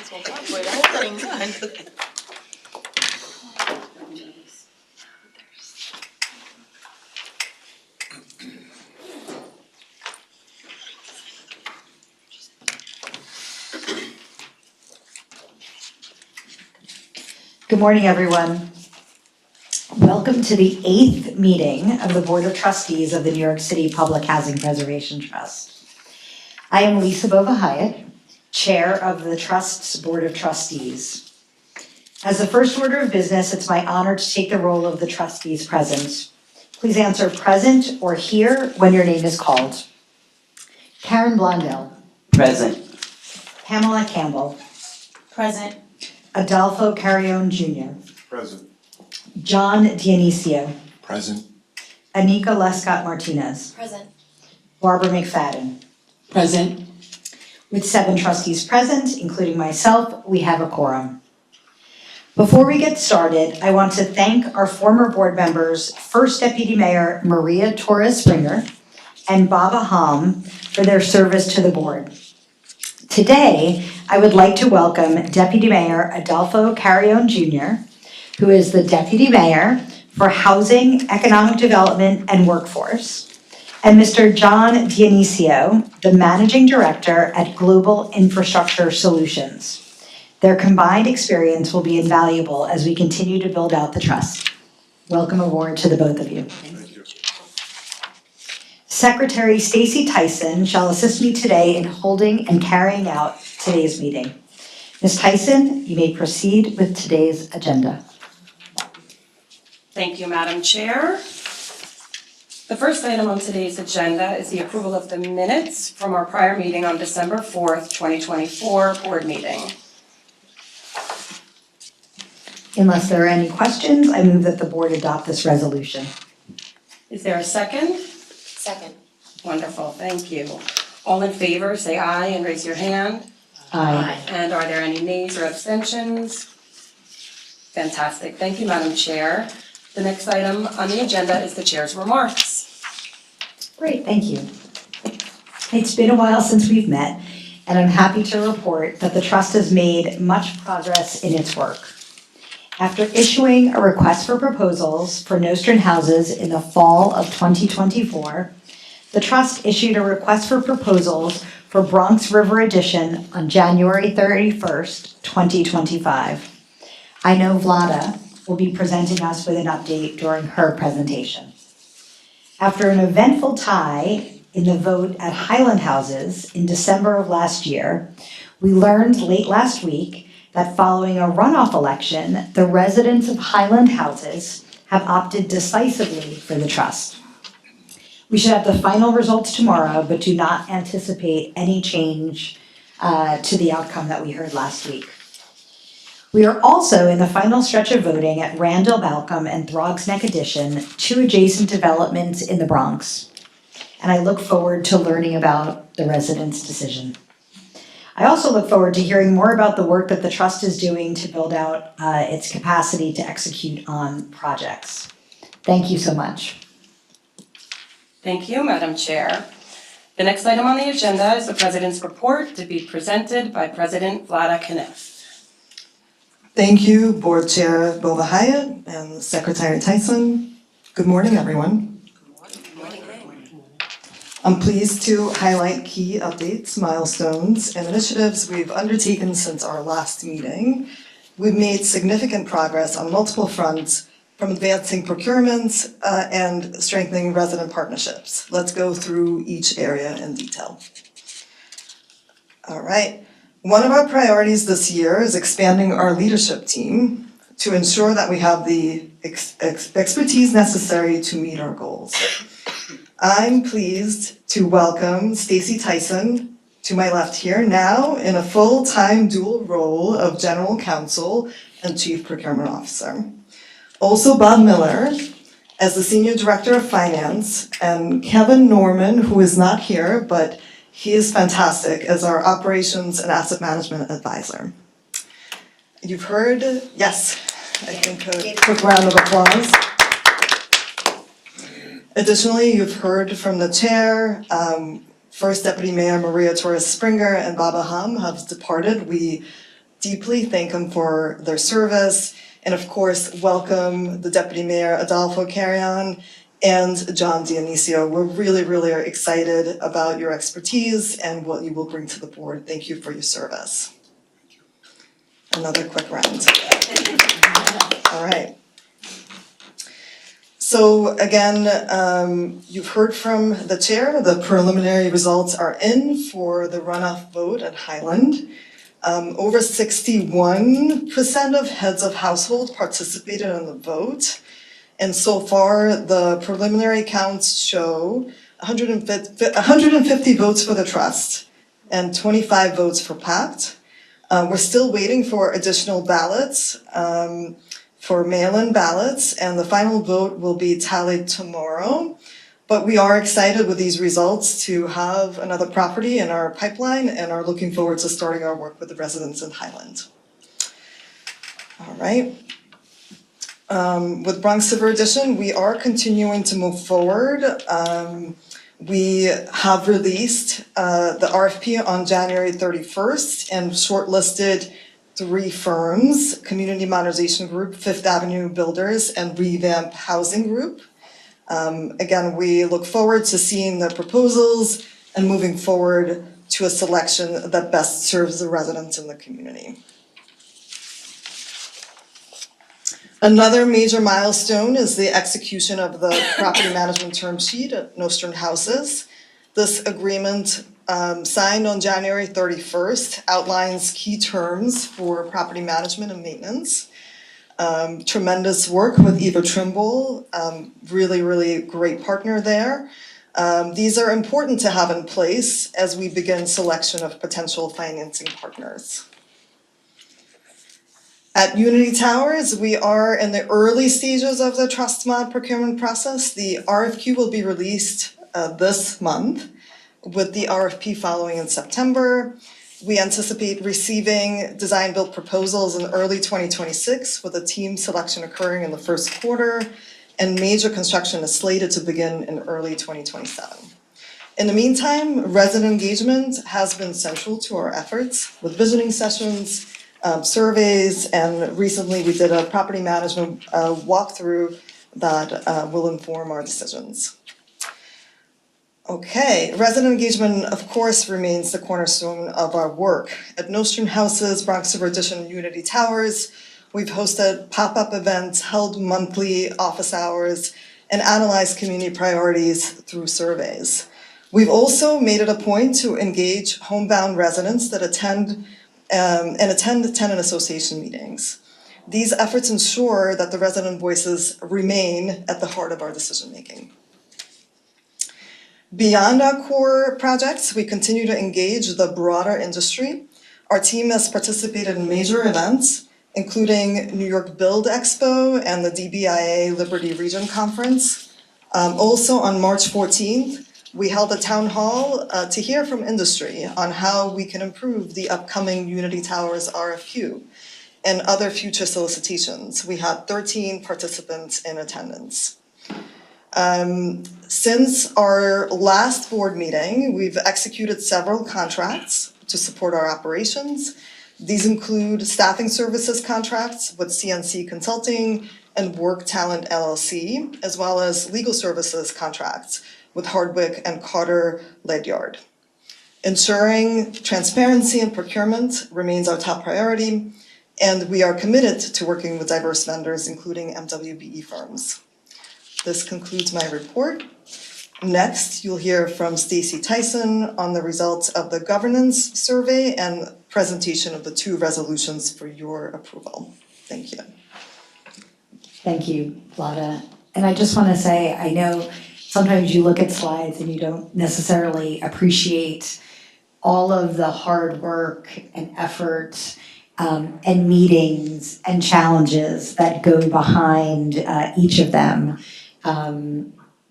Good morning, everyone. Welcome to the 8th meeting of the Board of Trustees of the New York City Public Housing Preservation Trust. I am Lisa Bova-Hyatt, Chair of the Trust's Board of Trustees. As the first order of business, it's my honor to take the role of the trustees present. Please answer present or here when your name is called. Karen Blondell. Present. Pamela Campbell. Present. Adolfo Carrion Jr. Present. John Dionisio. Present. Anika Lescott Martinez. Present. Barbara McFadden. Present. With 7 trustees present, including myself, we have a quorum. Before we get started, I want to thank our former board members, First Deputy Mayor Maria Torres Springer and Baba Ham for their service to the board. Today, I would like to welcome Deputy Mayor Adolfo Carrion Jr., who is the Deputy Mayor for Housing, Economic Development, and Workforce, and Mr. John Dionisio, the Managing Director at Global Infrastructure Solutions. Their combined experience will be invaluable as we continue to build out the trust. Welcome aboard to the both of you. Thank you. Secretary Stacy Tyson shall assist me today in holding and carrying out today's meeting. Ms. Tyson, you may proceed with today's agenda. Thank you, Madam Chair. The first item on today's agenda is the approval of the minutes from our prior meeting on December 4th, 2024 board meeting. Unless there are any questions, I move that the board adopt this resolution. Is there a second? Second. Wonderful, thank you. All in favor, say aye and raise your hand. Aye. And are there any nays or abstentions? Fantastic, thank you, Madam Chair. The next item on the agenda is the chair's remarks. Great, thank you. It's been a while since we've met, and I'm happy to report that the trust has made much progress in its work. After issuing a request for proposals for Nostrand houses in the fall of 2024, the trust issued a request for proposals for Bronx River Addition on January 31st, 2025. I know Vlada will be presenting us with an update during her presentation. After an eventful tie in the vote at Highland Houses in December of last year, we learned late last week that following a runoff election, the residents of Highland Houses have opted decisively for the trust. We should have the final results tomorrow, but do not anticipate any change to the outcome that we heard last week. We are also in the final stretch of voting at Randall Malcolm and Throgs Neck Addition, 2 adjacent developments in the Bronx. And I look forward to learning about the residents' decision. I also look forward to hearing more about the work that the trust is doing to build out its capacity to execute on projects. Thank you so much. Thank you, Madam Chair. The next item on the agenda is the President's report to be presented by President Vlada Knef. Thank you, Board Chair Bova-Hyatt and Secretary Tyson. Good morning, everyone. I'm pleased to highlight key updates, milestones, and initiatives we've undertaken since our last meeting. We've made significant progress on multiple fronts, from advancing procurements and strengthening resident partnerships. Let's go through each area in detail. All right. One of our priorities this year is expanding our leadership team to ensure that we have the expertise necessary to meet our goals. I'm pleased to welcome Stacy Tyson to my left here, now in a full-time dual role of General Counsel and Chief Procurement Officer. Also Bob Miller as the Senior Director of Finance, and Kevin Norman, who is not here, but he is fantastic as our Operations and Asset Management Advisor. You've heard, yes, I think a quick round of applause. Additionally, you've heard from the chair, First Deputy Mayor Maria Torres Springer and Baba Ham have departed. We deeply thank them for their service, and of course, welcome the Deputy Mayor Adolfo Carrion and John Dionisio. We're really are excited about your expertise and what you will bring to the board. Thank you for your service. Another quick round. All right. So again, you've heard from the chair, the preliminary results are in for the runoff vote at Highland. Over 61% of heads of household participated in the vote. And so far, the preliminary counts show 150 votes for the trust and 25 votes for PACT. We're still waiting for additional ballots, for mail-in ballots, and the final vote will be tallied tomorrow. But we are excited with these results to have another property in our pipeline and are looking forward to starting our work with the residents in Highland. All right. With Bronx River Edition, we are continuing to move forward. We have released the RFP on January 31st and shortlisted 3 firms: Community Modernization Group, Fifth Avenue Builders, and Revamp Housing Group. Again, we look forward to seeing the proposals and moving forward to a selection that best serves the residents in the community. Another major milestone is the execution of the property management term sheet at Nostrand Houses. This agreement, signed on January 31st, outlines key terms for property management and maintenance. Tremendous work with Eva Trimble, really great partner there. These are important to have in place as we begin selection of potential financing partners. At Unity Towers, we are in the early stages of the trust mod procurement process. The RFQ will be released this month, with the RFP following in September. We anticipate receiving design-build proposals in early 2026, with a team selection occurring in the first quarter, and major construction is slated to begin in early 2027. In the meantime, resident engagement has been central to our efforts with visiting sessions, surveys, and recently we did a property management walkthrough that will inform our decisions. Okay, resident engagement, of course, remains the cornerstone of our work. At Nostrand Houses, Bronx River Edition, and Unity Towers, we've hosted pop-up events, held monthly office hours, and analyzed community priorities through surveys. We've also made it a point to engage homebound residents that attend tenant association meetings. These efforts ensure that the resident voices remain at the heart of our decision-making. Beyond our core projects, we continue to engage the broader industry. Our team has participated in major events, including New York Build Expo and the DBIA Liberty Region Conference. Also on March 14th, we held a town hall to hear from industry on how we can improve the upcoming Unity Towers RFQ and other future solicitations. We had 13 participants in attendance. Since our last board meeting, we've executed several contracts to support our operations. These include staffing services contracts with CNC Consulting and Work Talent LLC, as well as legal services contracts with Hardwick and Carter Ledyard. Ensuring transparency in procurement remains our top priority, and we are committed to working with diverse vendors, including MWBE firms. This concludes my report. Next, you'll hear from Stacy Tyson on the results of the governance survey and presentation of the 2 resolutions for your approval. Thank you. Thank you, Vlada. And I just want to say, I know sometimes you look at slides and you don't necessarily appreciate all of the hard work and effort and meetings and challenges that go behind each of them.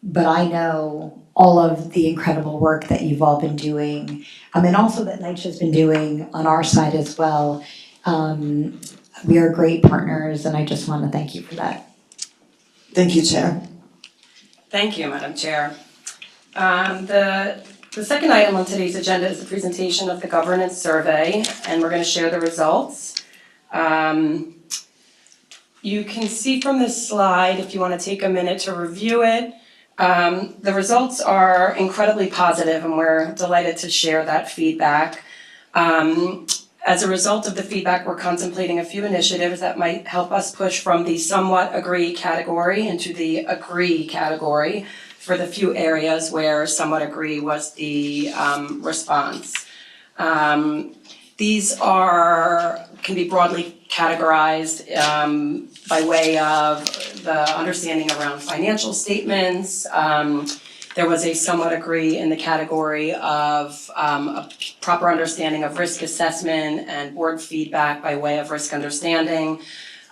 But I know all of the incredible work that you've all been doing, and also that NYCHA's been doing on our side as well. We are great partners, and I just want to thank you for that. Thank you, Chair. Thank you, Madam Chair. The The second item on today's agenda is the presentation of the governance survey, and we're going to share the results. You can see from this slide, if you want to take a minute to review it, the results are incredibly positive, and we're delighted to share that feedback. As a result of the feedback, we're contemplating a few initiatives that might help us push from the somewhat agree category into the agree category for the few areas where somewhat agree was the response. These can be broadly categorized by way of the understanding around financial statements. There was a somewhat agree in the category of a proper understanding of risk assessment and board feedback by way of risk understanding,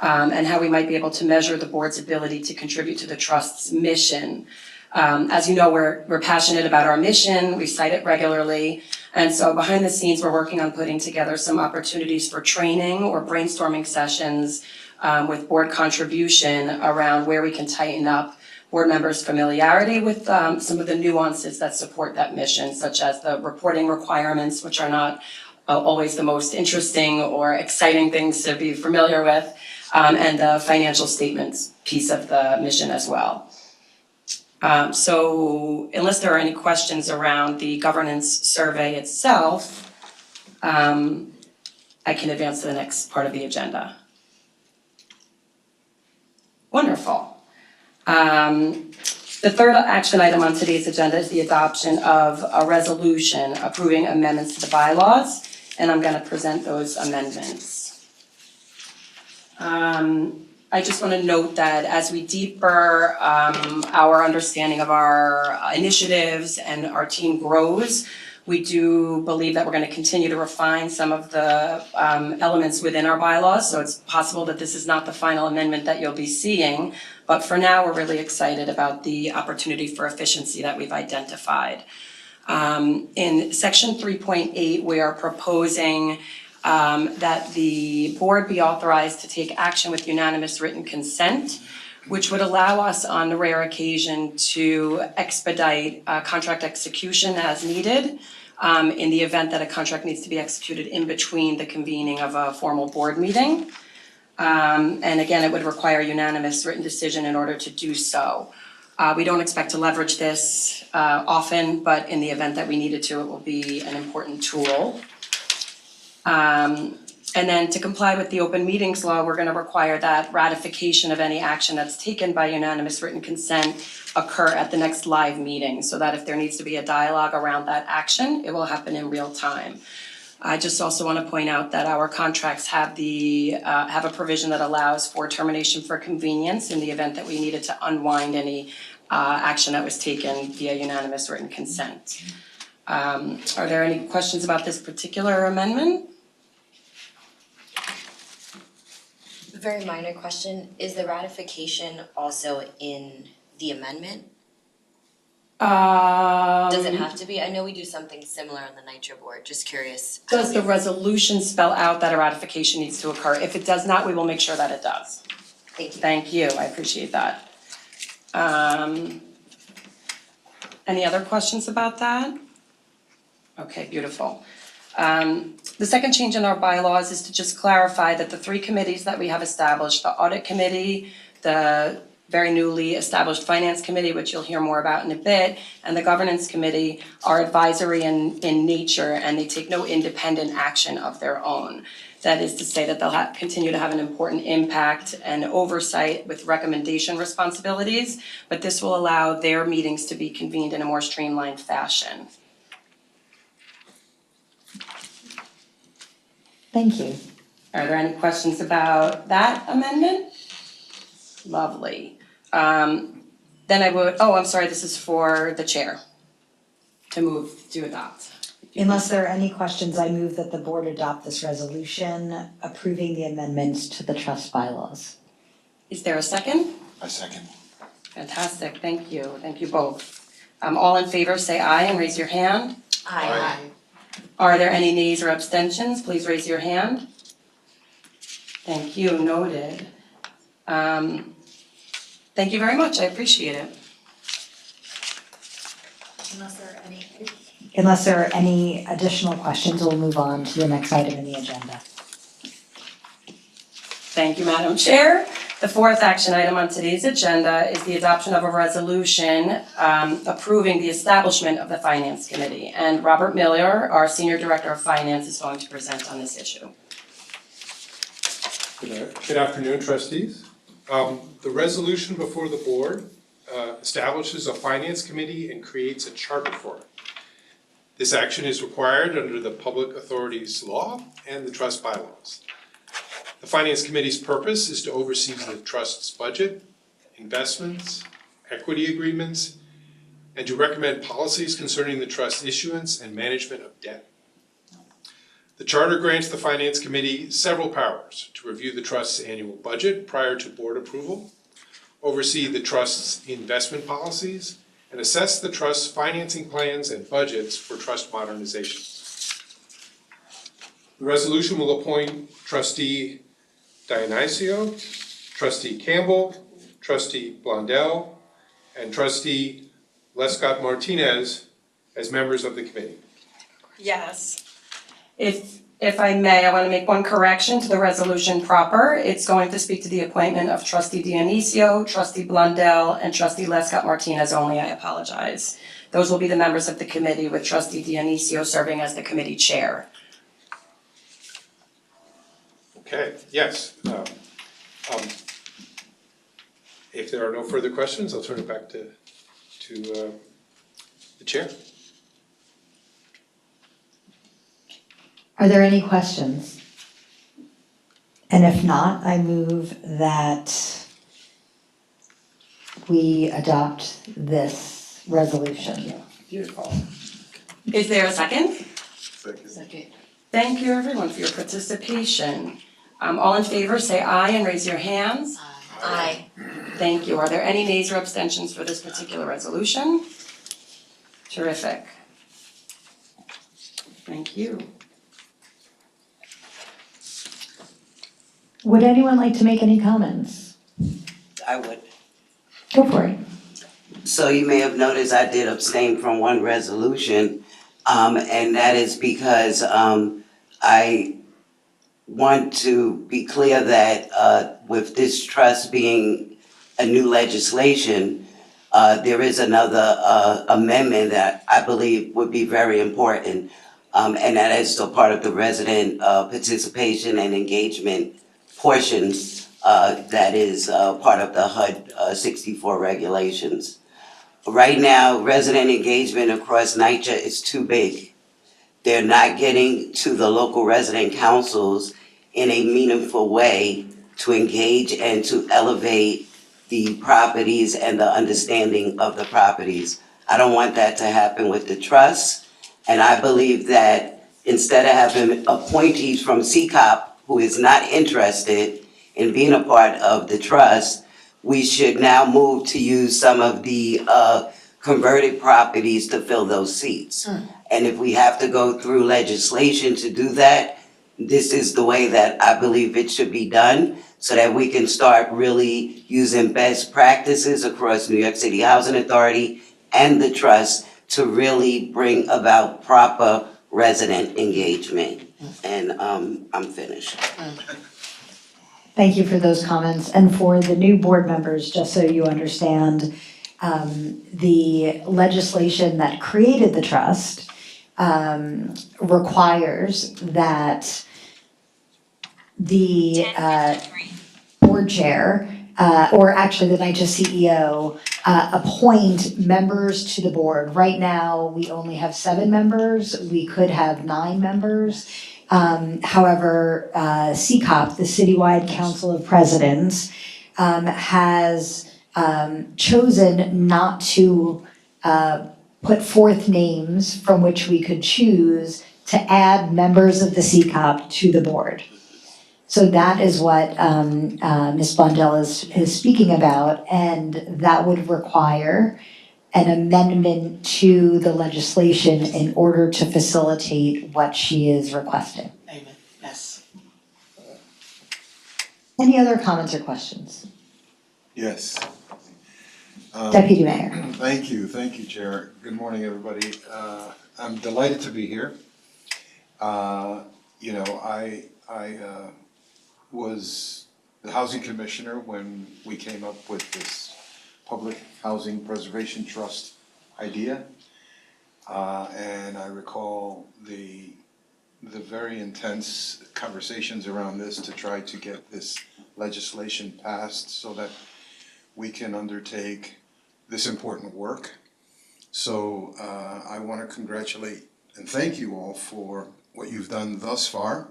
and how we might be able to measure the board's ability to contribute to the trust's mission. As you know, we're passionate about our mission, we cite it regularly, and so behind the scenes, we're working on putting together some opportunities for training or brainstorming sessions with board contribution around where we can tighten up board members' familiarity with some of the nuances that support that mission, such as the reporting requirements, which are not always the most interesting or exciting things to be familiar with, and the financial statements piece of the mission as well. So unless there are any questions around the governance survey itself, I can advance to the next part of the agenda. Wonderful. The third action item on today's agenda is the adoption of a resolution approving amendments to the bylaws, and I'm going to present those amendments. I just want to note that as we deeper our understanding of our initiatives and our team grows, we do believe that we're going to continue to refine some of the elements within our bylaws. So it's possible that this is not the final amendment that you'll be seeing, but for now, we're really excited about the opportunity for efficiency that we've identified. In section 3.8, we are proposing that the board be authorized to take action with unanimous written consent, which would allow us on the rare occasion to expedite contract execution as needed in the event that a contract needs to be executed in between the convening of a formal board meeting. And again, it would require unanimous written decision in order to do so. We don't expect to leverage this often, but in the event that we needed to, it will be an important tool. And then to comply with the open meetings law, we're going to require that ratification of any action that's taken by unanimous written consent occur at the next live meeting, so that if there needs to be a dialogue around that action, it will happen in real time. I just also want to point out that our contracts have a provision that allows for termination for convenience in the event that we needed to unwind any action that was taken via unanimous written consent. Are there any questions about this particular amendment? Very minor question, is the ratification also in the amendment? Does it have to be? I know we do something similar on the NITRA board, just curious. Does the resolution spell out that a ratification needs to occur? If it does not, we will make sure that it does. Thank you. Thank you, I appreciate that. Any other questions about that? Okay, beautiful. The second change in our bylaws is to just clarify that the three committees that we have established, the audit committee, the very newly established finance committee, which you'll hear more about in a bit, and the governance committee are advisory in nature, and they take no independent action of their own. That is to say that they'll continue to have an important impact and oversight with recommendation responsibilities, but this will allow their meetings to be convened in a more streamlined fashion. Thank you. Are there any questions about that amendment? Lovely. Then I would, I'm sorry, this is for the chair to adopt. Unless there are any questions, I move that the board adopt this resolution approving the amendments to the trust bylaws. Is there a second? I second. Fantastic, thank you. Thank you both. All in favor, say aye and raise your hand. Aye. Are there any nays or abstentions? Please raise your hand. Thank you, noted. Thank you very much, I appreciate it. Unless there are any Unless there are any additional questions, we'll move on to the next item in the agenda. Thank you, Madam Chair. The fourth action item on today's agenda is the adoption of a resolution approving the establishment of the Finance Committee. And Robert Miller, our Senior Director of Finance, is going to present on this issue. Good afternoon, trustees. The resolution before the board establishes a finance committee and creates a charter for it. This action is required under the Public Authorities Law and the trust bylaws. The finance committee's purpose is to oversee the trust's budget, investments, equity agreements, and to recommend policies concerning the trust's issuance and management of debt. The charter grants the Finance Committee several powers to review the Trust's annual budget prior to board approval, oversee the Trust's investment policies, and assess the Trust's financing plans and budgets for Trust modernization. The resolution will appoint Trustee Dionisio, Trustee Campbell, Trustee Blondell, and Trustee Lescott Martinez as members of the committee. Yes. If I may, I want to make one correction to the resolution proper. It's going to speak to the appointment of Trustee Dionisio, Trustee Blondell, and Trustee Lescott Martinez only. I apologize. Those will be the members of the committee, with Trustee Dionisio serving as the committee chair. Okay, yes. If there are no further questions, I'll turn it back to the chair. Are there any questions? And if not, I move that we adopt this resolution. Beautiful. Is there a second? Second. Thank you, everyone, for your participation. All in favor, say aye and raise your hands. Aye. Thank you. Are there any nays or abstentions for this particular resolution? Terrific. Thank you. Would anyone like to make any comments? I would. Go for it. So you may have noticed I did abstain from one resolution, and that is because I want to be clear that with this trust being a new legislation, there is another amendment that I believe would be very important, and that is still part of the resident participation and engagement portion that is part of the HUD 64 regulations. Right now, resident engagement across NYCHA is too big. They're not getting to the local resident councils in a meaningful way to engage and to elevate the properties and the understanding of the properties. I don't want that to happen with the trust, and I believe that instead of having appointees from CCOP who is not interested in being a part of the trust, we should now move to use some of the converted properties to fill those seats. And if we have to go through legislation to do that, this is the way that I believe it should be done, so that we can start really using best practices across New York City Housing Authority and the trust to really bring about proper resident engagement. And I'm finished. Thank you for those comments. And for the new board members, just so you understand, the legislation that created the trust requires that the board chair, or actually the NYCHA CEO, appoint members to the board. Right now, we only have 7 members. We could have 9 members. However, CCOP, the Citywide Council of Presidents, has chosen not to put forth names from which we could choose to add members of the CCOP to the board. So that is what Ms. Blondell is speaking about, and that would require an amendment to the legislation in order to facilitate what she is requesting. Amen. Yes. Any other comments or questions? Yes. Deputy Mayor. Thank you, Chair. Good morning, everybody. I'm delighted to be here. You know, I was the housing commissioner when we came up with this Public Housing Preservation Trust idea. And I recall the very intense conversations around this to try to get this legislation passed so that we can undertake this important work. So I want to congratulate and thank you all for what you've done thus far.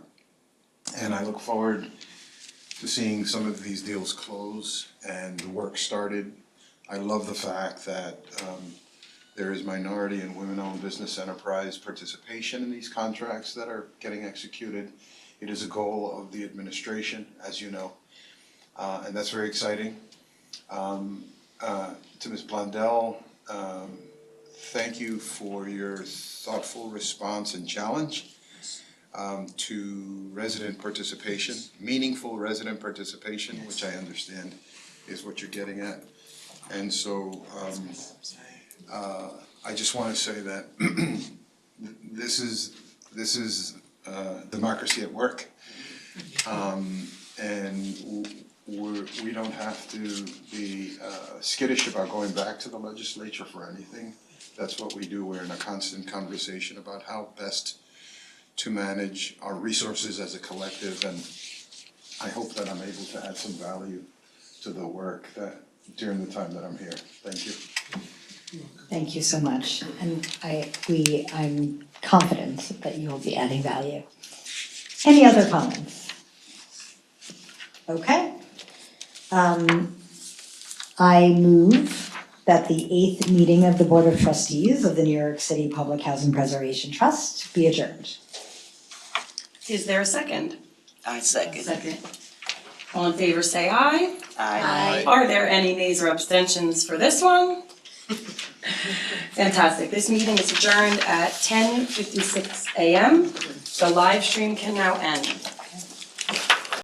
And I look forward to seeing some of these deals close and the work started. I love the fact that there is minority and women-owned business enterprise participation in these contracts that are getting executed. It is a goal of the administration, as you know, and that's very exciting. To Ms. Blondell, thank you for your thoughtful response and challenge to resident participation, meaningful resident participation, which I understand is what you're getting at. And so I just want to say that this is democracy at work, and we don't have to be skittish about going back to the legislature for anything. That's what we do. We're in a constant conversation about how best to manage our resources as a collective, and I hope that I'm able to add some value to the work that during the time that I'm here. Thank you. Thank you so much, and I'm confident that you will be adding value. Any other comments? Okay. I move that the 8th meeting of the Board of Trustees of the New York City Public Housing Preservation Trust be adjourned. Is there a second? I second. Second. All in favor say aye. Aye. Are there any nays or abstentions for this one? Fantastic. This meeting is adjourned at 10:56 a.m. The live stream can now end.